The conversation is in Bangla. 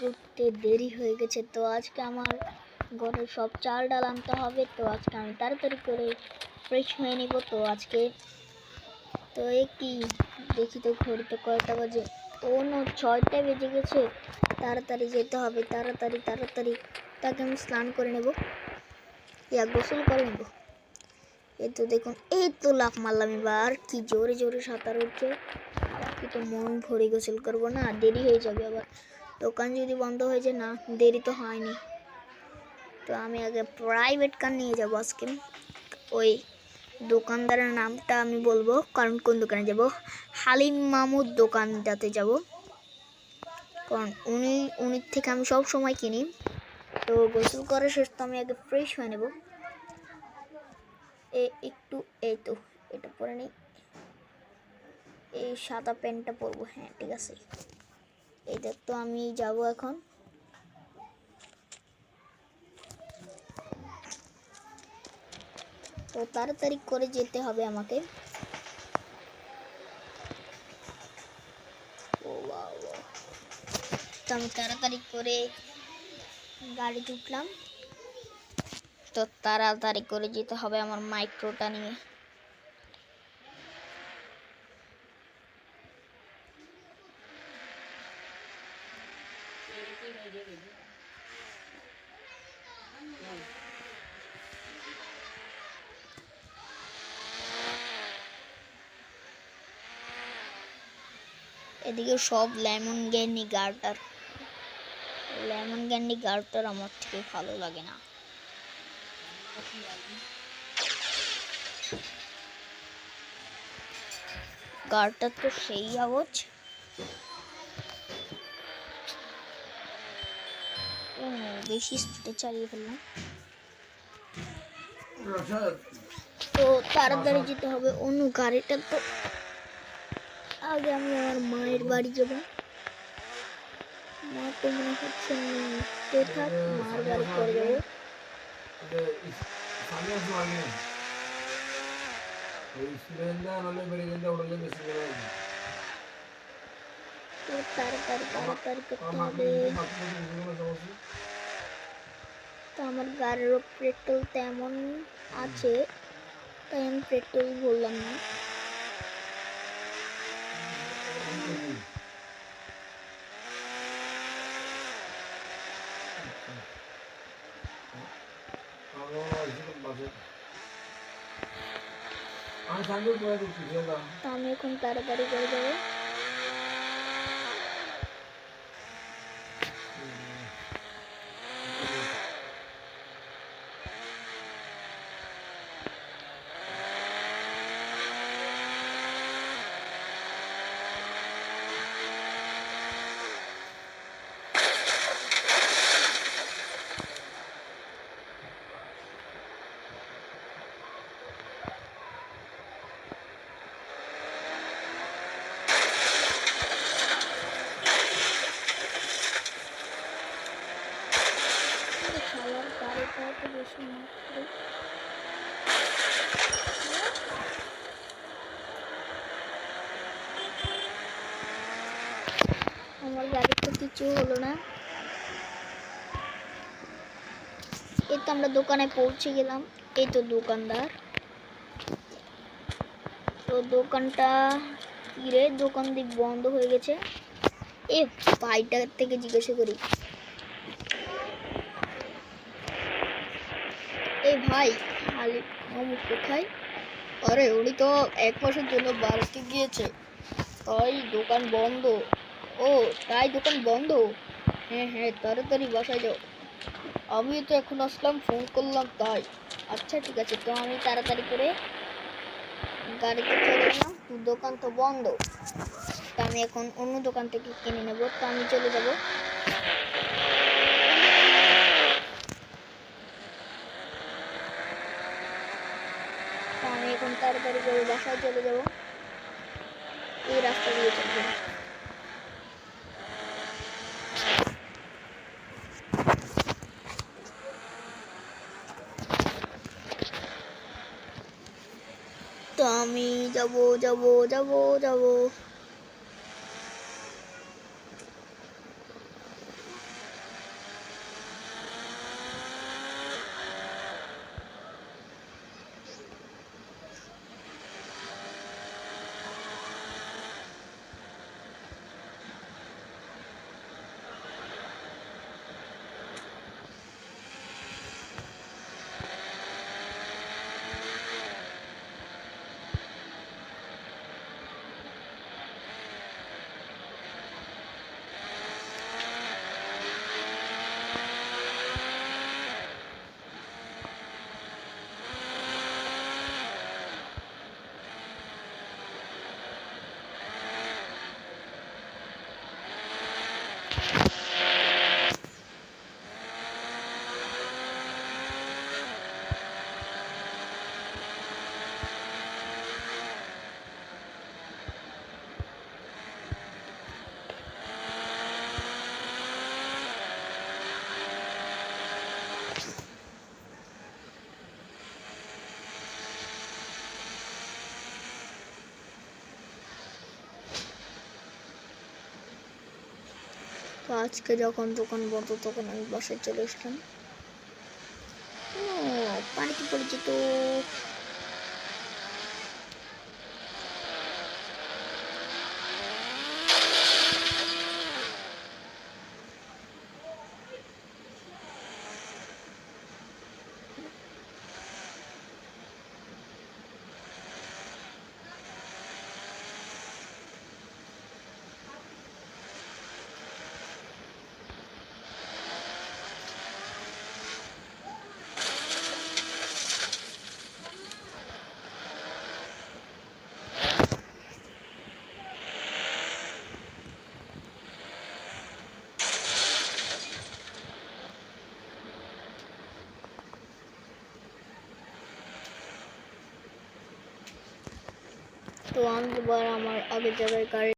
উঠতে দেরি হয়ে গেছে, তো আজকে আমার ঘরে সব চাল ডাল আনতে হবে। তো আজকে আমি তাড়াতাড়ি করে ফ্রেশ হয়ে নিব। তো আজকে তো কি দেখি তো ঘড়িতে কয়টা বাজে। ও নো, 6টা বেজে গেছে। তাড়াতাড়ি যেতে হবে, তাড়াতাড়ি তাড়াতাড়ি। তাকে আমি স্নান করে নেব, গোসল করে নেব। এই তো দেখুন, এই তো লাফ মারলাম। এবার কি জোরে জোরে সাঁতার উঠছে। কি তো মন ভরে গোসল করবো না, দেরি হয়ে যাবে আবার। দোকান যদি বন্ধ হয়ে যায়, না দেরি তো হয়নি। তো আমি আগে প্রাইভেট কার নিয়ে যাবো আজকে। ওই দোকানদারের নামটা আমি বলবো, কারণ কোন দোকানে যাব, হালিম মামুর দোকানটাতে যাব, কারণ উনি থেকে আমি সব সময় কিনি। তো গোসল করার শেষ, তো আমি আগে ফ্রেশ হয়ে নেব। একটু এই তো এটা পরে নিই, এই সাদা প্যান্টটা পরবো। হ্যাঁ ঠিক আছে, এই দেখ। তো আমি যাব এখন। তো তাড়াতাড়ি করে যেতে হবে আমাকে। তো আমি তাড়াতাড়ি করে গাড়িতে উঠলাম। তো তাড়াতাড়ি করে যেতে হবে আমার মাইক্রোটা নিয়ে। এদিকে সব লেমন গ্যান্ডি গার্টার আমার থেকে ভালো লাগে না। গার্টার তো সেই আওয়াজ। বেশি স্পিডে চালিয়ে ফেললাম। তো তাড়াতাড়ি যেতে হবে। অন্য গাড়িটা তো আগে আমি আমার মায়ের বাড়ি যাব। মা তো মনে হচ্ছে থাক, মার বাড়ি করে যাবো। তো তাড়াতাড়ি করতে হবে। তো আমার গাড়িরও পেট্রোল তেমন আছে, তাই আমি পেট্রোল বললাম না। তো আমি এখন তাড়াতাড়ি করে যাবো। শালার গাড়িটা তো বেশি মাত্র। আমার গাড়ির তো কিছু হলো না। এই তো আমরা দোকানে পৌঁছে গেলাম। এই তো দোকানদার। তো দোকানটা কি রে, দোকান দিক বন্ধ হয়ে গেছে। এ ভাইটার থেকে জিজ্ঞাসা করি, এই ভাই হালিম মামু কোথায়? আরে উনি তো 1 মাসের জন্য বাড়িতে গিয়েছে, তাই দোকান বন্ধ। ও তাই দোকান বন্ধ? হ্যাঁ হ্যাঁ, তাড়াতাড়ি বাসায় যাও। আমিও তো এখন আসলাম, ফোন করলাম তাই। আচ্ছা ঠিক আছে। তো আমি তাড়াতাড়ি করে গাড়িতে চলে এলাম, দোকান তো বন্ধ। তো আমি এখন অন্য দোকান থেকে কিনে নেব। তো আমি চলে যাব। তো আমি এখন তাড়াতাড়ি করে বাসায় চলে যাব। এই রাস্তা দিয়ে চলবে। তো আমি যাব যাব যাব যাব। আজকে যখন দোকান বন্ধ তখন আমি বাসায় চলে আসলাম। ও, পানিতে পড়েছে তো। তো আমি এবার আমার আগের জায়গায় গাড়ি